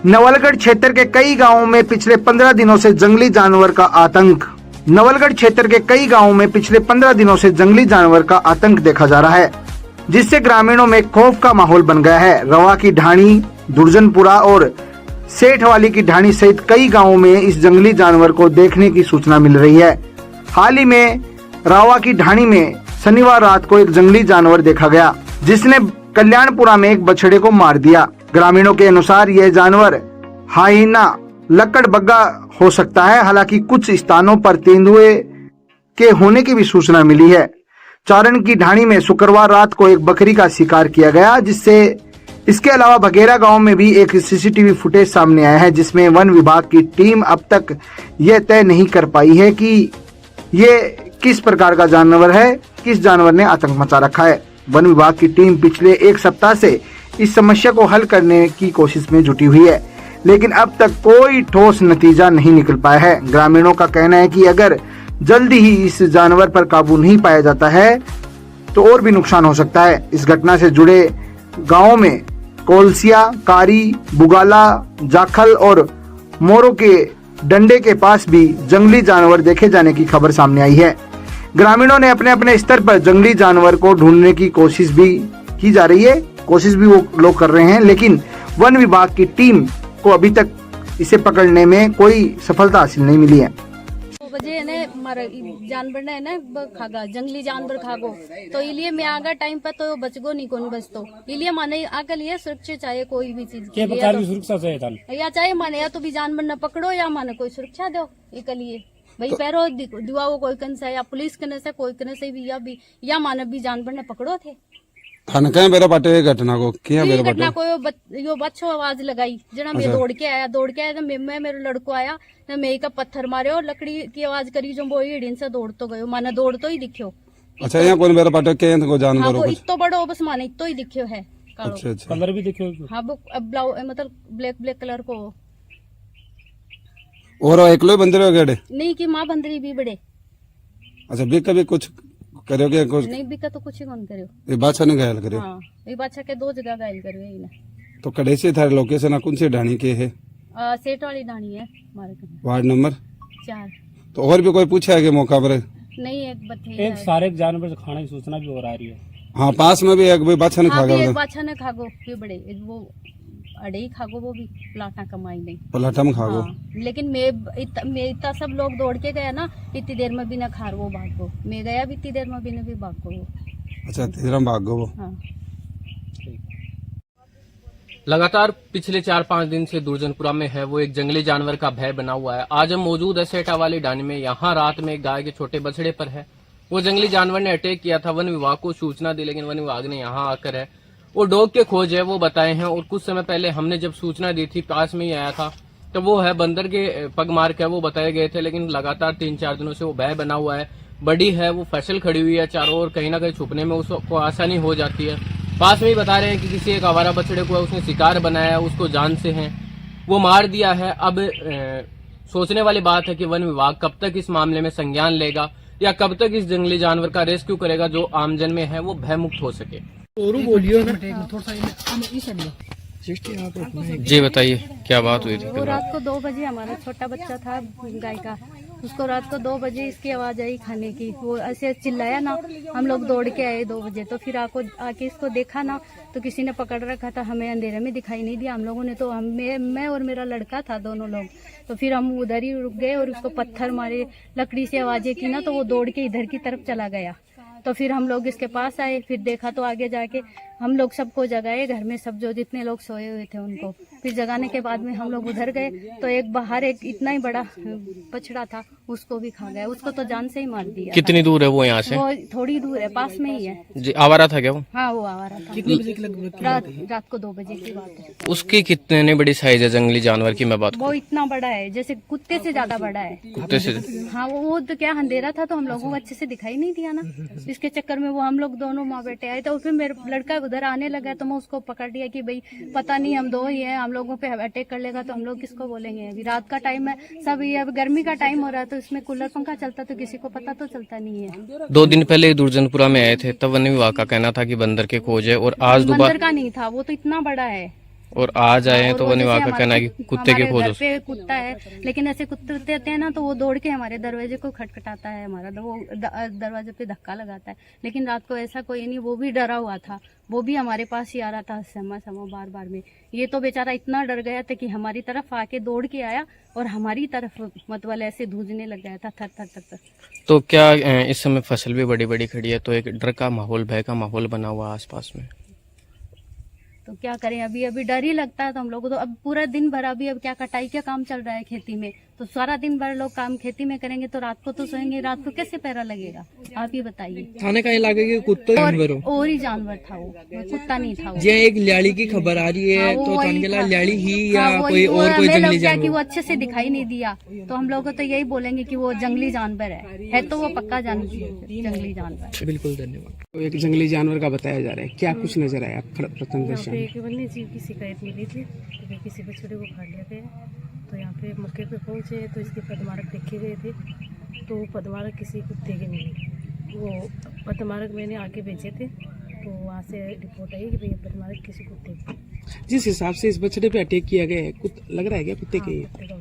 नवलगढ़ क्षेत्र के कई गांवों में पिछले 15 दिनों से जंगली जानवर का आतंक। नवलगढ़ क्षेत्र के कई गांवों में पिछले 15 दिनों से जंगली जानवर का आतंक देखा जा रहा है, जिससे ग्रामीणों में खौफ का माहौल बन गया है। रवा की ढाणी, दुर्जनपुरा और सेठवाली की ढाणी सहित कई गांवों में इस जंगली जानवर को देखने की सूचना मिल रही है। हाल ही में रावा की ढाणी में शनिवार रात को एक जंगली जानवर देखा गया, जिसने कल्याणपुरा में एक बछड़े को मार दिया। ग्रामीणों के अनुसार यह जानवर हाइना लकड़बग्गा हो सकता है। हालांकि कुछ स्थानों पर तेंदुए के होने की भी सूचना मिली है। चारण की ढाणी में शुक्रवार रात को एक बकरी का शिकार किया गया, जिससे इसके अलावा बघेरा गांव में भी एक सीसीटीवी फुटेज सामने आया है, जिसमें वन विभाग की टीम अब तक यह तय नहीं कर पाई है कि ये किस प्रकार का जानवर है, किस जानवर ने आतंक मचा रखा है। वन विभाग की टीम पिछले एक सप्ताह से इस समस्या को हल करने की कोशिश में जुटी हुई है, लेकिन अब तक कोई ठोस नतीजा नहीं निकल पाया है। ग्रामीणों का कहना है कि अगर जल्दी ही इस जानवर पर काबू नहीं पाया जाता है तो और भी नुकसान हो सकता है। इस घटना से जुड़े गांवों में कोलसिया, कारी, बुगाला, जाखल और मोरों के डंडे के पास भी जंगली जानवर देखे जाने की खबर सामने आई है। ग्रामीणों ने अपने अपने स्तर पर जंगली जानवर को ढूंढने की कोशिश भी की जा रही है, कोशिश भी वो लोग कर रहे हैं, लेकिन वन विभाग की टीम को अभी तक इसे पकड़ने में कोई सफलता हासिल नहीं मिली है। बजे ने जानवर ने ना खागा, जंगली जानवर खागो, तो इलिए मैं आगा टाइम पर तो बचगो नहीं कौन बच तो इलिए माने आगे लिए सुरक्षा चाहिए, कोई भी चीज क्या प्रकार की सुरक्षा चाहिए या चाहिए माने, या तो भी जानवर न पकड़ो या माने कोई सुरक्षा दो एक लिए भाई पैरो दुआओ कोई कन से या पुलिस कने से कोई कने से भी या माने भी जानवर न पकड़ो थे। थाने कहीं बेरा पाटे घटना को क्या बेरा पाटे घटना को यो बच्चों आवाज लगाई जना मैं दौड़ के आया तो मैं मेरे लड़को आया ना, मैं का पत्थर मारे और लकड़ी की आवाज करी जो वो हिड़िन से दौड़ तो गयो, माने दौड़ तो ही दिखो। अच्छा यहाँ कौन बेरा पाटे के को जानवर हाँ, इतो बड़ो बस माने इतो ही दिखो है। अच्छा अच्छा कलर भी दिखो। हाँ वो मतलब ब्लैक कलर को। और एकलो बंदरे गड़े नहीं कि माँ बंदरी भी बड़े। अच्छा भी कभी कुछ करो क्या कुछ नहीं बिका तो कुछ ही कौन करो। ये बादशाह ने घायल करे। हाँ ये बादशाह के 2 जगह घायल करे ही ना। तो कड़े से थारे लोकेशन कौन सी ढाणी के है? सेठ वाली ढाणी है हमारे वार्ड नंबर 4। तो और भी कोई पूछा है कि मौका पर? नहीं एक बथे एक सारे जानवर खाने की सूचना भी और आ रही है। हाँ पास में भी एक बादशाह ने खागा। एक बादशाह ने खागो भी बड़े वो अड़े ही खागो, वो भी पलाटा कमाई नहीं पलाटा में खागो। हाँ, लेकिन मैं इतना सब लोग दौड़ के गया ना, इतनी देर में भी ना खार वो भागो, मैं गया भी इतनी देर में भी ना भी भागो वो। अच्छा तेरा भागो वो। हाँ। लगातार पिछले 4-5 दिन से दुर्जनपुरा में है वो एक जंगली जानवर का भय बना हुआ है। आज हम मौजूद है सेठा वाली ढाणी में। यहाँ रात में एक गाय के छोटे बछड़े पर है वो जंगली जानवर ने अटैक किया था। वन विभाग को सूचना दी, लेकिन वन विभाग ने यहाँ आकर है वो डॉग के खोज है वो बताए हैं। और कुछ समय पहले हमने जब सूचना दी थी, पास में ही आया था, तो वो है बंदर के पग मार के वो बताए गए थे। लेकिन लगातार 3-4 दिनों से वो भय बना हुआ है। बड़ी है वो फसल खड़ी हुई है चारों ओर, कहीं ना कहीं छुपने में उसको आसानी हो जाती है। पास में ही बता रहे हैं कि किसी एक आवारा बछड़े को उसने शिकार बनाया, उसको जान से है वो मार दिया है। अब सोचने वाली बात है कि वन विभाग कब तक इस मामले में संज्ञान लेगा या कब तक इस जंगली जानवर का रेस्क्यू करेगा जो आमजन में है वो भयमुक्त हो सके। जी बताइए क्या बात हुई थी? वो रात को 2 बजे हमारा छोटा बच्चा था गाय का, उसको रात को 2 बजे इसकी आवाज आई खाने की, वो ऐसे चिल्लाया ना, हम लोग दौड़ के आए 2 बजे। तो फिर आके इसको देखा ना तो किसी ने पकड़ रखा था, हमें अंधेरे में दिखाई नहीं दिया हम लोगों ने। तो मैं और मेरा लड़का था दोनों लोग, तो फिर हम उधर ही रुक गए और उसको पत्थर मारे, लकड़ी से आवाजें की ना, तो वो दौड़ के इधर की तरफ चला गया। तो फिर हम लोग इसके पास आए, फिर देखा तो आगे जाके हम लोग सबको जगाए, घर में सब जो जितने लोग सोए हुए थे उनको। फिर जगाने के बाद में हम लोग उधर गए तो एक बाहर एक इतना ही बड़ा बछड़ा था, उसको भी खा गया। उसको तो जान से ही मार दिया। कितनी दूर है वो यहाँ से? वो थोड़ी दूर है, पास में ही है जी। आवारा था क्या वो? हाँ वो आवारा था। कितने बजे की लगभग रात को 2 बजे की बात है। उसकी कितने बड़ी साइज है जंगली जानवर की मैं बात वो इतना बड़ा है जैसे कुत्ते से ज्यादा बड़ा है। कुत्ते से? हाँ वो तो क्या अंधेरा था तो हम लोगों को अच्छे से दिखाई नहीं दिया ना, इसके चक्कर में वो हम लोग दोनों माँ बेटे आए। तो फिर मेरा लड़का उधर आने लगा तो मैं उसको पकड़ लिया कि भाई पता नहीं हम 2 ही हैं, हम लोगों पे अटैक कर लेगा तो हम लोग किसको बोलेंगे। अभी रात का टाइम है, सब ये अब गर्मी का टाइम हो रहा है तो इसमें कूलर पंखा चलता तो किसी को पता तो चलता नहीं है। 2 दिन पहले दुर्जनपुरा में आए थे तब वन विभाग का कहना था कि बंदर के खोज है और आज बंदर दोबारा का नहीं था, वो तो इतना बड़ा है, और आज आए हैं और तो वो वो जैसे निवाह का हमारे कहना है कि कुत्ते के हमारे खोज घर हो। पे कुत्ता है, लेकिन ऐसे कुत्ते होते हैं ना तो वो दौड़ के हमारे दरवाजे को खटखटाता है, हमारा वो दरवाजे पे धक्का लगाता है। लेकिन रात को ऐसा कोई नहीं, वो भी डरा हुआ था, वो भी हमारे पास ही आ रहा था समा बार बार में। ये तो बेचारा इतना डर गया था कि हमारी तरफ आके दौड़ के आया और हमारी तरफ मतलब ऐसे धूजने लग गया था, थर थर थर थर। तो क्या इस समय फसल भी बड़ी बड़ी खड़ी है, तो एक डर का माहौल, भय का माहौल बना हुआ आसपास में। तो क्या करें, अभी अभी डर ही लगता है। तो हम लोग को तो अब पूरा दिन भर अभी अब क्या कटाई का काम चल रहा है खेती में, तो सारा दिन भर लोग काम खेती में करेंगे तो रात को तो सोएंगे, रात को कैसे पहरा लगेगा, आप ही बताइए। थाने का इलाके के कुत्ते जानवर हो, और ही जानवर था वो कुत्ता नहीं था वो। ये एक ल्याली की खबर आ रही है, हाँ, वो तो वही थाने के था। ल्याली ही या हाँ, वही, कोई वो और कोई हमें लग जंगली गया कि वो जानवर? अच्छे से दिखाई नहीं दिया, तो हम लोग को तो यही बोलेंगे कि वो जंगली जानवर है तो वो पक्का जंगली जानवर। बिल्कुल, धन्यवाद। तो एक जंगली जानवर का बताया जा रहा है, क्या कुछ नजर आया प्रथम दृष्टया में? एक वन्य जीव की शिकायत मिली थी कि किसी बछड़े को खा लिया गया, तो यहाँ पे मौके पे पहुँचे तो इसके पदमार्क देखे गए थे, तो वो पदमार्क किसी कुत्ते के मिले। वो पदमार्क मैंने आगे भेजे थे, तो वहाँ से रिपोर्ट आई कि भैया पदमार्क किसी कुत्ते के। जिस हिसाब से इस बछड़े पे अटैक किया गया है, लग रहा है क्या कुत्ते के? कुत्ते का